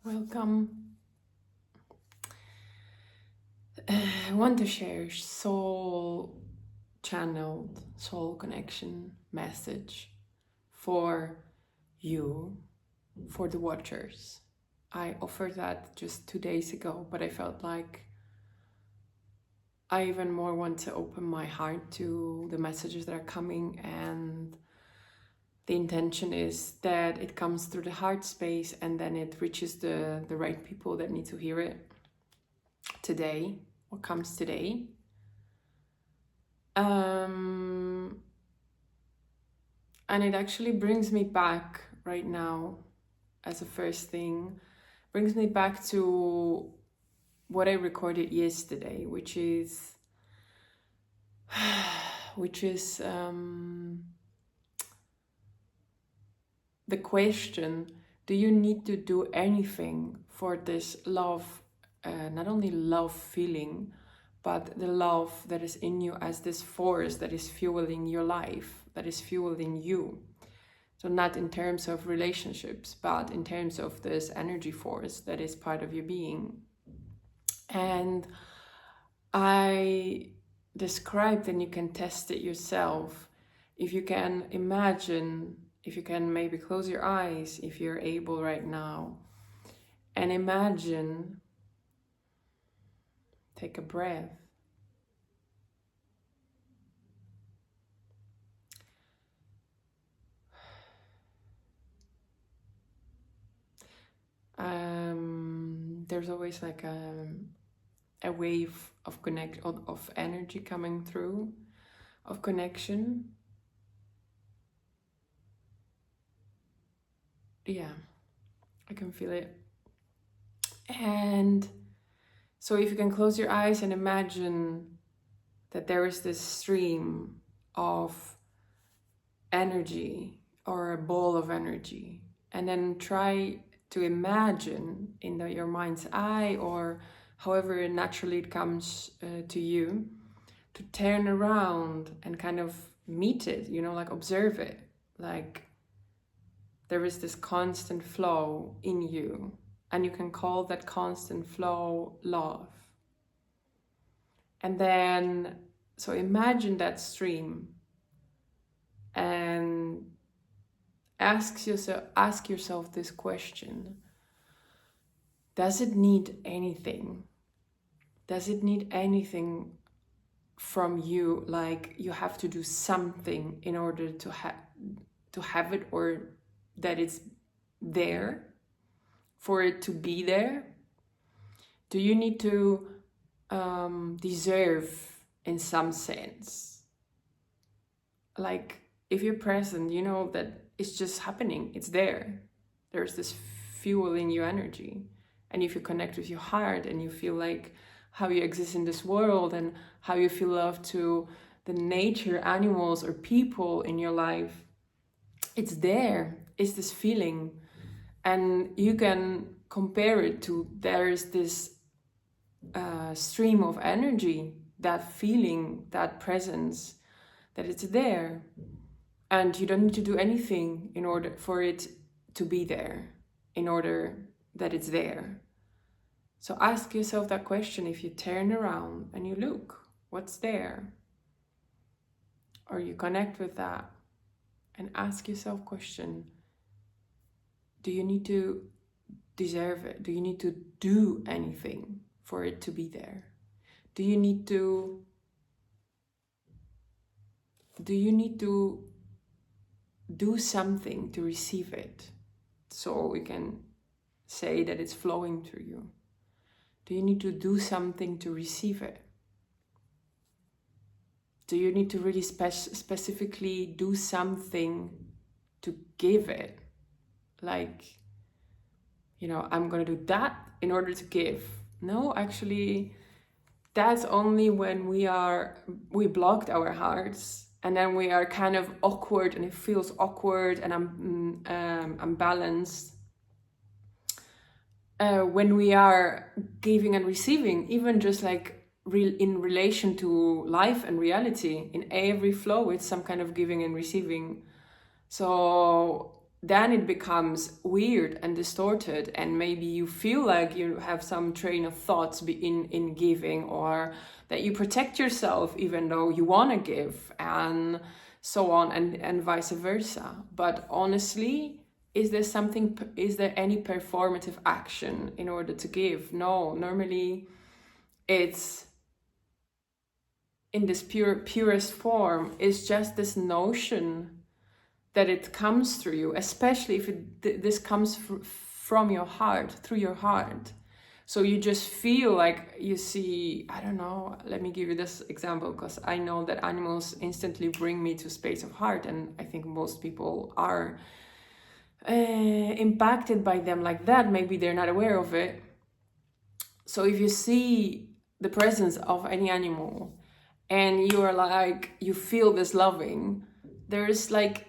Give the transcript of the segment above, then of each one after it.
Welcome. I want to share soul channeled, soul connection message for you, for the watchers. I offered that just 2 days ago, but I felt like I even more want to open my heart to the messages that are coming, and the intention is that it comes through the heart space and then it reaches the right people that need to hear it today, what comes today. And it actually brings me back right now, as a first thing, brings me back to what I recorded yesterday, which is the question: do you need to do anything for this love, not only love feeling, but the love that is in you as this force that is fueling your life, that is fueling you? So not in terms of relationships, but in terms of this energy force that is part of your being. And I described, and you can test it yourself, if you can imagine, if you can maybe close your eyes, if you're able right now, and imagine, take a breath. There's always like a wave of of energy coming through, of connection. Yeah, I can feel it. And so if you can close your eyes and imagine that there is this stream of energy or a ball of energy, and then try to imagine in your mind's eye, or however naturally it comes to you, to turn around and kind of meet it, like observe it, like there is this constant flow in you, and you can call that constant flow love. And then, so imagine that stream and ask yourself this question: does it need anything? Does it need anything from you? Like you have to do something in order to have it, or that it's there, for it to be there? Do you need to deserve in some sense? Like if you're present, you know that it's just happening, it's there. There's this fueling you energy. And if you connect with your heart and you feel like how you exist in this world and how you feel love to the nature, animals, or people in your life, it's there. It's this feeling. And you can compare it to, there's this stream of energy, that feeling, that presence, that it's there. And you don't need to do anything in order for it to be there, in order that it's there. So ask yourself that question. If you turn around and you look, what's there? Or you connect with that and ask yourself question: do you need to deserve it? Do you need to do anything for it to be there? Do you need to do something to receive it, so we can say that it's flowing through you? Do you need to do something to receive it? Do you need to really specifically do something to give it? Like, I'm going to do that in order to give. No, actually, that's only when we blocked our hearts, and then we are kind of awkward, and it feels awkward, and I'm unbalanced. When we are giving and receiving, even just like in relation to life and reality, in every flow, it's some kind of giving and receiving. So then it becomes weird and distorted, and maybe you feel like you have some train of thoughts in giving, or that you protect yourself even though you want to give, and so on, and vice versa. But honestly, is there any performative action in order to give? No, normally it's in this purest form. It's just this notion that it comes through you, especially if this comes from your heart, through your heart. So you just feel like you see, I don't know, let me give you this example, because I know that animals instantly bring me to a space of heart, and I think most people are impacted by them like that. Maybe they're not aware of it. So if you see the presence of any animal and you are like, you feel this loving, there's like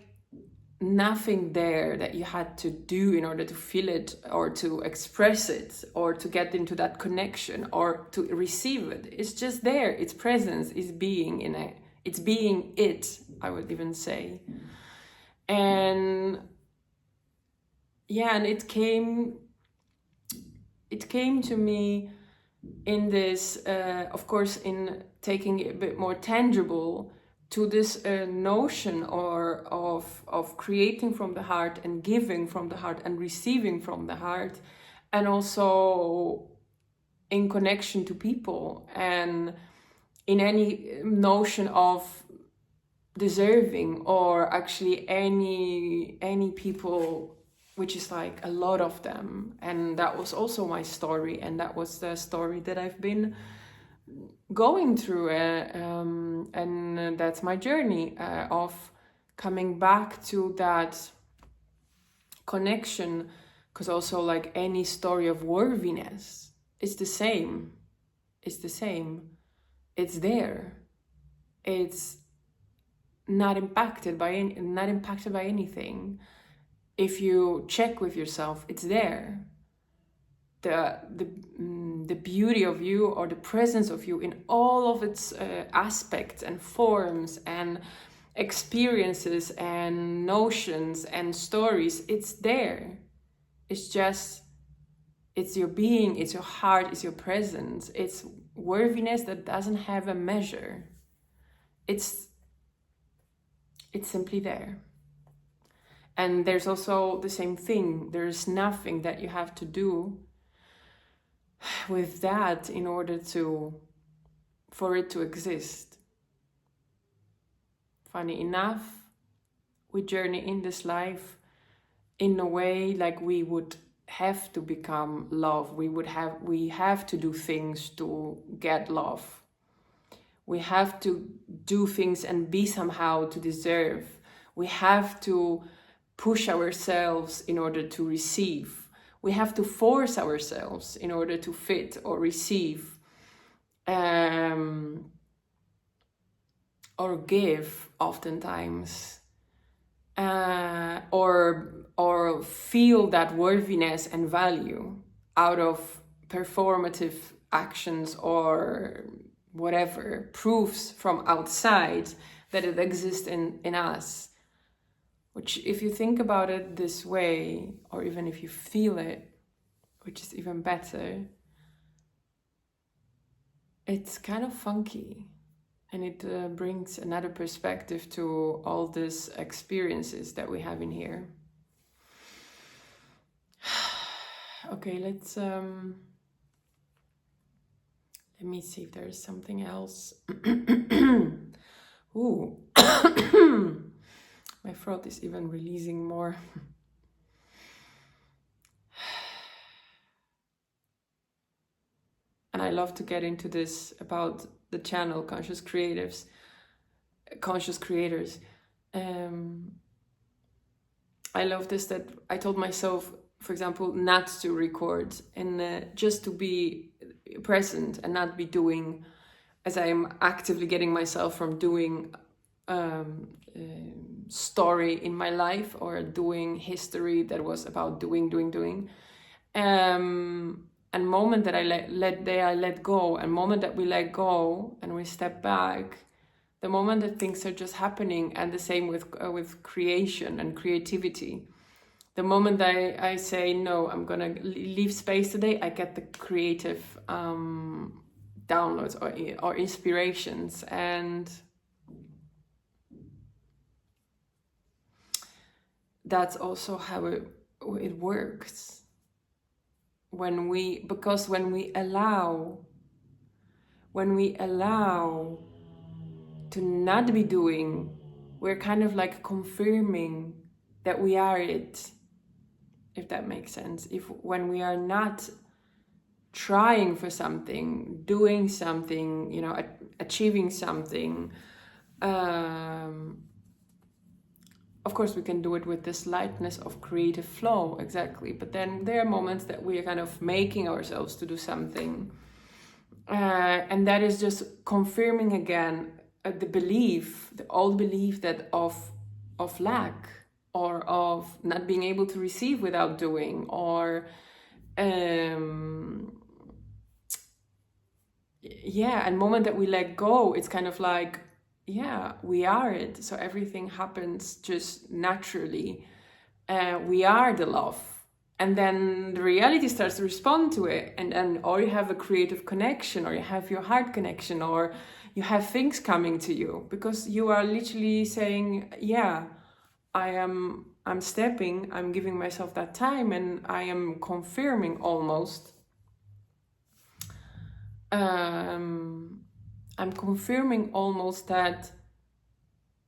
nothing there that you had to do in order to feel it, or to express it, or to get into that connection, or to receive it. It's just there. Its presence is being in it. It's being it, I would even say. And yeah, and it came to me in this, of course, in taking it a bit more tangible, to this notion of creating from the heart, and giving from the heart, and receiving from the heart, and also in connection to people, and in any notion of deserving, or actually any people, which is like a lot of them. And that was also my story, and that was the story that I've been going through, and that's my journey of coming back to that connection. Because also, like any story of worthiness, it's the same. It's there. It's not impacted by anything. If you check with yourself, it's there. The beauty of you, or the presence of you in all of its aspects and forms and experiences and notions and stories, it's there. It's just, it's your being, it's your heart, it's your presence. It's worthiness that doesn't have a measure. It's simply there. And there's also the same thing. There's nothing that you have to do with that in order for it to exist. Funny enough, we journey in this life in a way like we would have to become love. We have to do things to get love. We have to do things and be somehow to deserve. We have to push ourselves in order to receive. We have to force ourselves in order to fit or receive, or give, oftentimes, or feel that worthiness and value out of performative actions, or whatever, proofs from outside that it exists in us. Which, if you think about it this way, or even if you feel it, which is even better, it's kind of funky. And it brings another perspective to all these experiences that we have in here. Okay, let me see if there's something else. Ooh. My throat is even releasing more. And I love to get into this about the channel conscious creators. I love this, that I told myself, for example, not to record, and just to be present and not be doing, as I am actively getting myself from doing story in my life, or doing history that was about doing. And moment that I let go, and moment that we let go and we step back, the moment that things are just happening. And the same with creation and creativity. The moment I say, no, I'm gonna leave space today, I get the creative downloads or inspirations. And that's also how it works. Because when we allow to not be doing, we're kind of like confirming that we are it, if that makes sense. When we are not trying for something, doing something, achieving something, of course we can do it with this lightness of creative flow, exactly. But then there are moments that we are kind of making ourselves to do something, and that is just confirming again the old belief that of lack, or of not being able to receive without doing, or and moment that we let go, it's kind of like, we are it, so everything happens just naturally. We are the love, and then the reality starts to respond to it, and then, or you have a creative connection, or you have your heart connection, or you have things coming to you because you are literally saying, I'm stepping, I'm giving myself that time, and I am confirming almost, I'm confirming almost that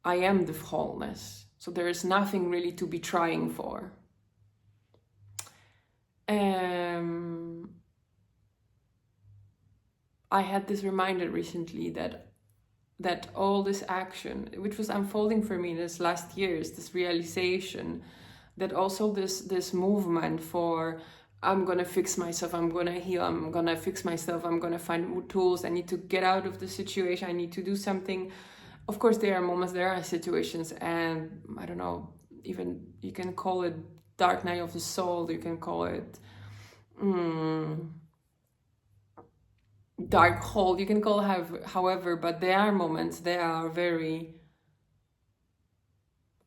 I am the wholeness. So there is nothing really to be trying for. I had this reminder recently that all this action, which was unfolding for me this last years, this realization, that also this movement for, I'm gonna fix myself, I'm gonna heal, I'm gonna fix myself, I'm gonna find tools, I need to get out of the situation, I need to do something. Of course, there are moments, there are situations, and I don't know, even you can call it dark night of the soul, you can call it dark hole, you can call it however, but there are moments, they are very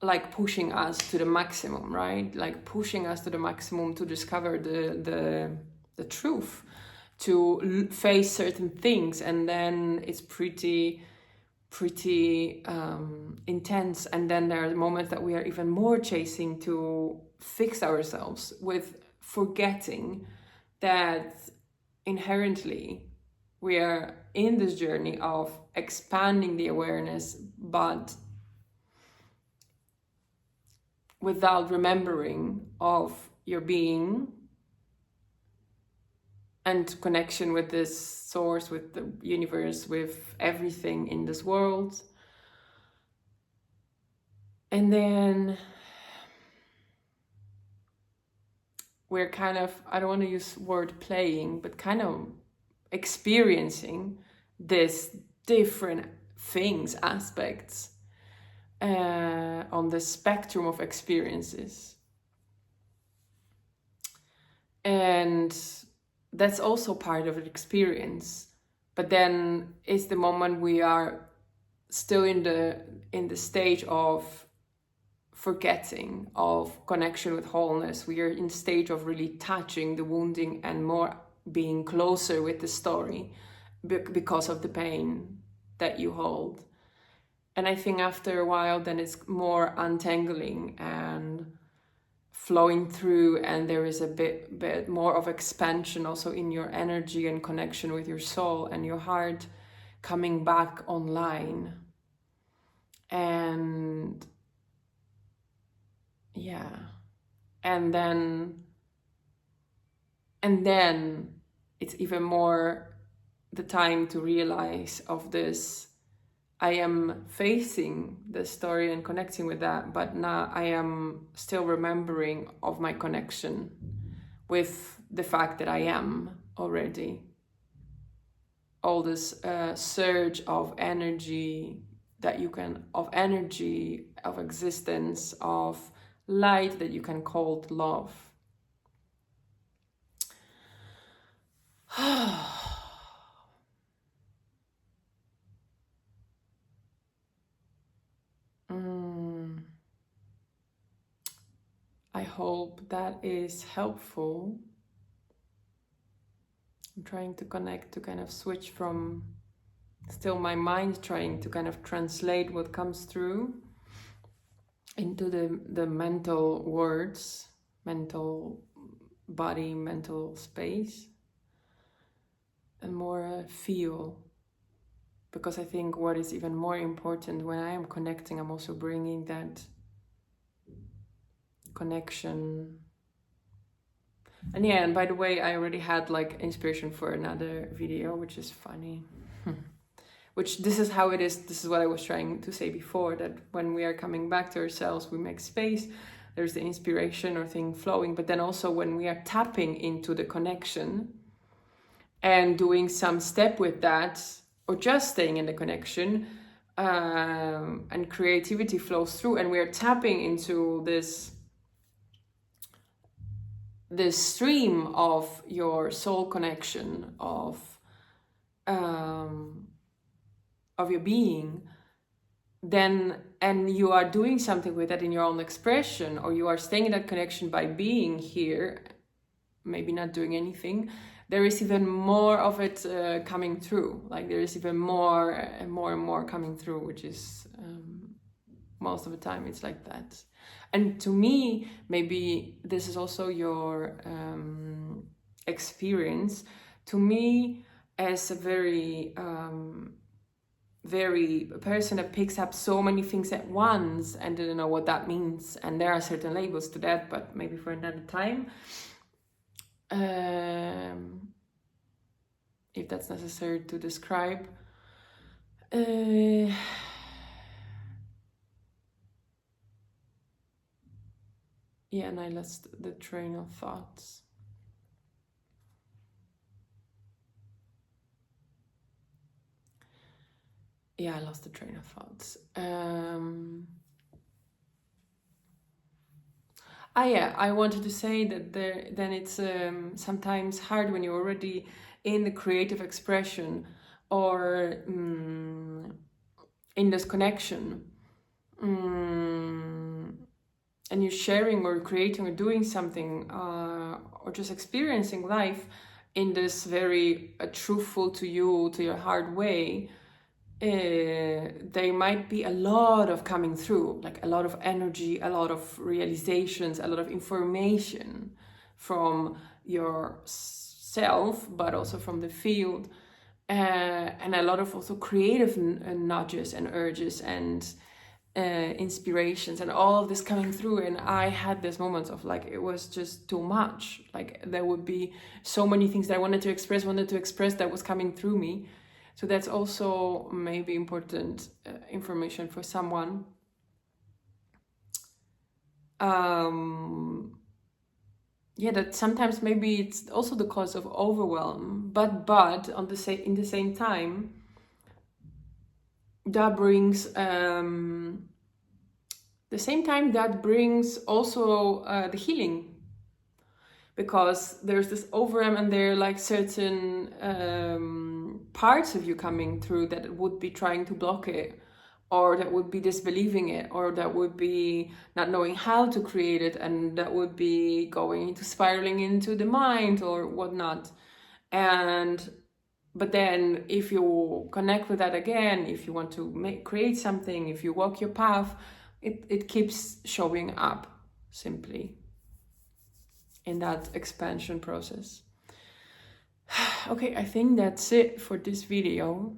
like pushing us to the maximum, right? Like pushing us to the maximum to discover the truth, to face certain things, and then it's pretty intense. And then there are moments that we are even more chasing to fix ourselves, with forgetting that inherently we are in this journey of expanding the awareness, but without remembering of your being and connection with this source, with the universe, with everything in this world. And then we're kind of, I don't want to use word playing, but kind of experiencing this different things, aspects on the spectrum of experiences. And that's also part of an experience. But then it's the moment we are still in the stage of forgetting, of connection with wholeness. We are in stage of really touching the wounding and more being closer with the story because of the pain that you hold. And I think after a while, then it's more untangling and flowing through, and there is a bit more of expansion also in your energy and connection with your soul and your heart coming back online. And and then it's even more the time to realize of this, I am facing the story and connecting with that, but now I am still remembering of my connection with the fact that I am already. All this surge of energy that you can, of energy, of existence, of light that you can call love. I hope that is helpful. I'm trying to connect, to kind of switch from still my mind trying to kind of translate what comes through into the mental words, mental body, mental space, and more feel. Because I think what is even more important when I am connecting, I'm also bringing that connection. And yeah, and by the way, I already had like inspiration for another video, which is funny. Which this is how it is. This is what I was trying to say before, that when we are coming back to ourselves, we make space, there's the inspiration or thing flowing, but then also when we are tapping into the connection and doing some step with that, or just staying in the connection, and creativity flows through, and we are tapping into this stream of your soul connection, of your being, then, and you are doing something with that in your own expression, or you are staying in that connection by being here, maybe not doing anything, there is even more of it coming through. Like there is even more and more coming through, which is most of the time it's like that. And to me, maybe this is also your experience. To me, as a very a person that picks up so many things at once and didn't know what that means, and there are certain labels to that, but maybe for another time, if that's necessary to describe. Yeah, and I lost the train of thoughts. Yeah, I lost the train of thoughts. Yeah, I wanted to say that then it's sometimes hard when you're already in the creative expression, or in this connection, and you're sharing or creating or doing something, or just experiencing life in this very truthful to you, to your heart way. There might be a lot of coming through, like a lot of energy, a lot of realizations, a lot of information from yourself, but also from the field, and a lot of also creative nudges and urges and inspirations, and all of this coming through. And I had this moment of like, it was just too much. Like there would be so many things that I wanted to express that was coming through me. So that's also maybe important information for someone. Yeah, that sometimes maybe it's also the cause of overwhelm, but on in the same time, that brings also the healing, because there's this overwhelm, and there are like certain parts of you coming through that would be trying to block it, or that would be disbelieving it, or that would be not knowing how to create it, and that would be going into spiraling into the mind or whatnot. But then if you connect with that again, if you want to create something, if you walk your path, it keeps showing up simply in that expansion process. Okay, I think that's it for this video.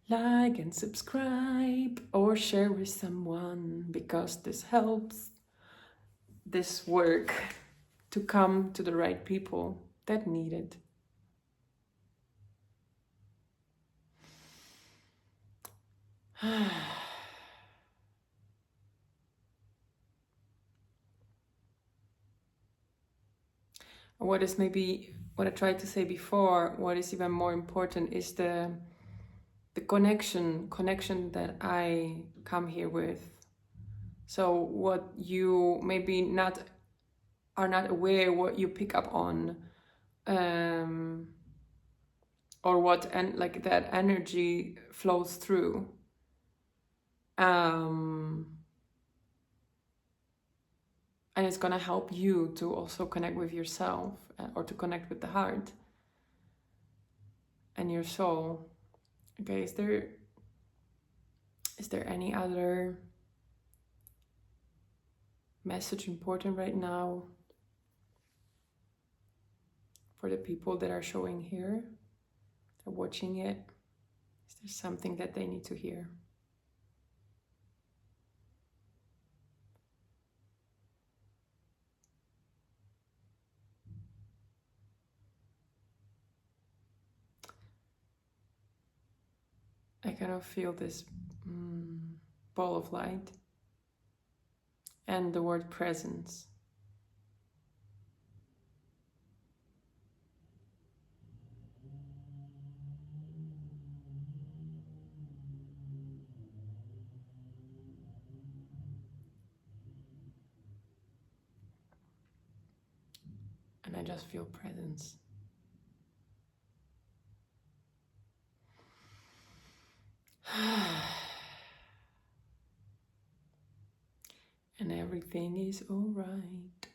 Like and subscribe or share with someone, because this helps this work to come to the right people that need it. What is maybe what I tried to say before, what is even more important is the connection that I come here with. So what you maybe are not aware, what you pick up on, or what like that energy flows through. And it's going to help you to also connect with yourself, or to connect with the heart and your soul. Okay, is there any other message important right now for the people that are showing here, are watching it? Is there something that they need to hear? I kind of feel this ball of light and the word presence. And I just feel presence. And everything is all right.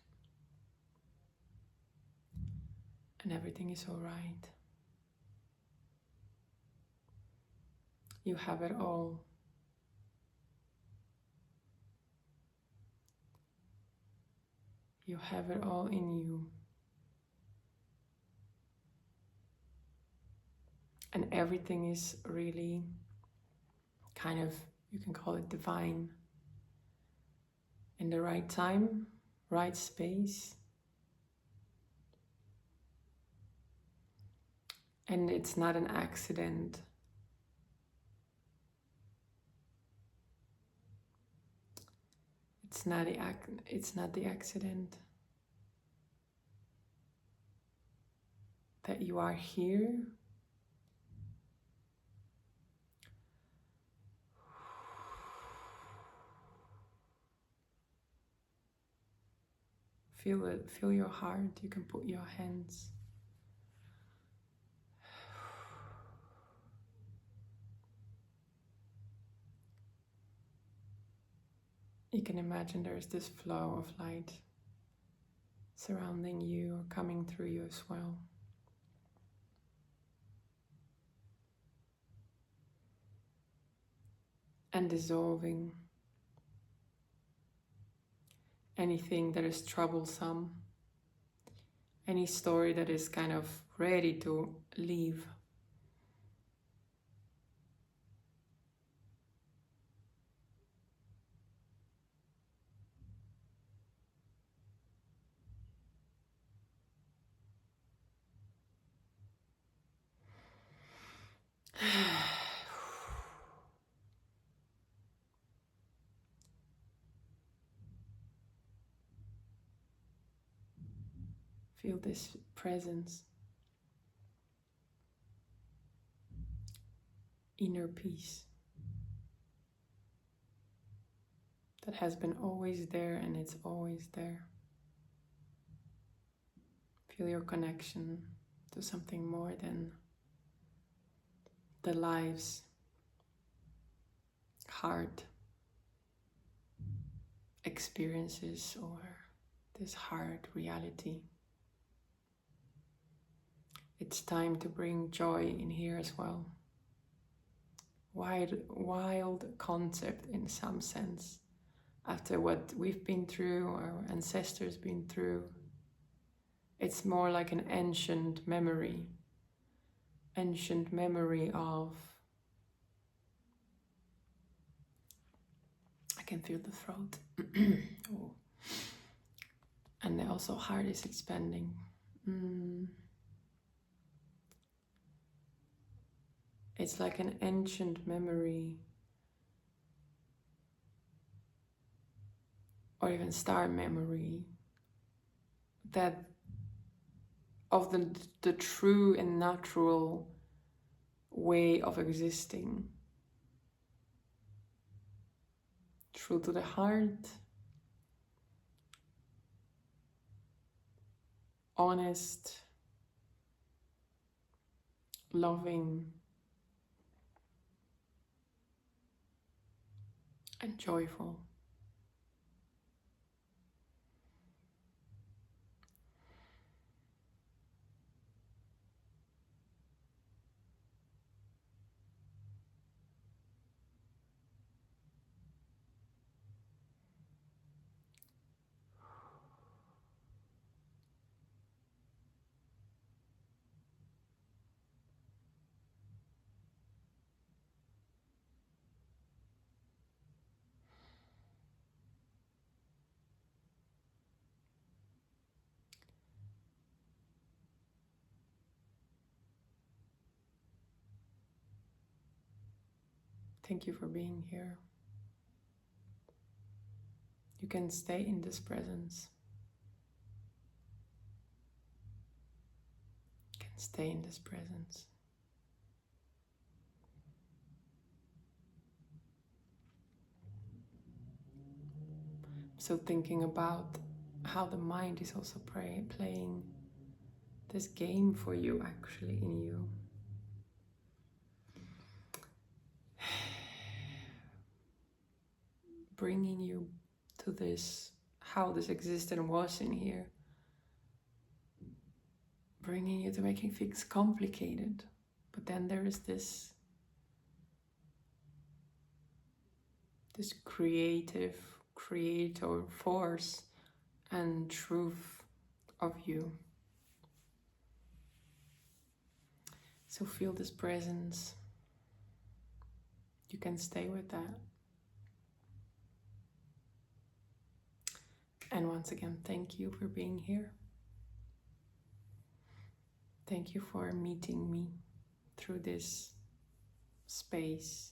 And everything is all right. You have it all. You have it all in you. And everything is really kind of, you can call it divine. In the right time, right space. And it's not an accident. It's not the accident that you are here. Feel it, feel your heart. You can put your hands. You can imagine there's this flow of light surrounding you or coming through you as well. And dissolving anything that is troublesome, any story that is kind of ready to leave. Feel this presence, inner peace that has been always there and it's always there. Feel your connection to something more than the lives, hard experiences, or this hard reality. It's time to bring joy in here as well. Wild concept in some sense. After what we've been through, our ancestors been through, it's more like an ancient memory of, I can feel the throat. Oh. And also heart is expanding. It's like an ancient memory, or even star memory, that of the true and natural way of existing. True to the heart, honest, loving, and joyful. Thank you for being here. You can stay in this presence. You can stay in this presence. So thinking about how the mind is also playing this game for you, actually, in you. Bringing you to this, how this existed and was in here. Bringing you to making things complicated. But then there is this creator force and truth of you. So feel this presence. You can stay with that. And once again, thank you for being here. Thank you for meeting me through this space.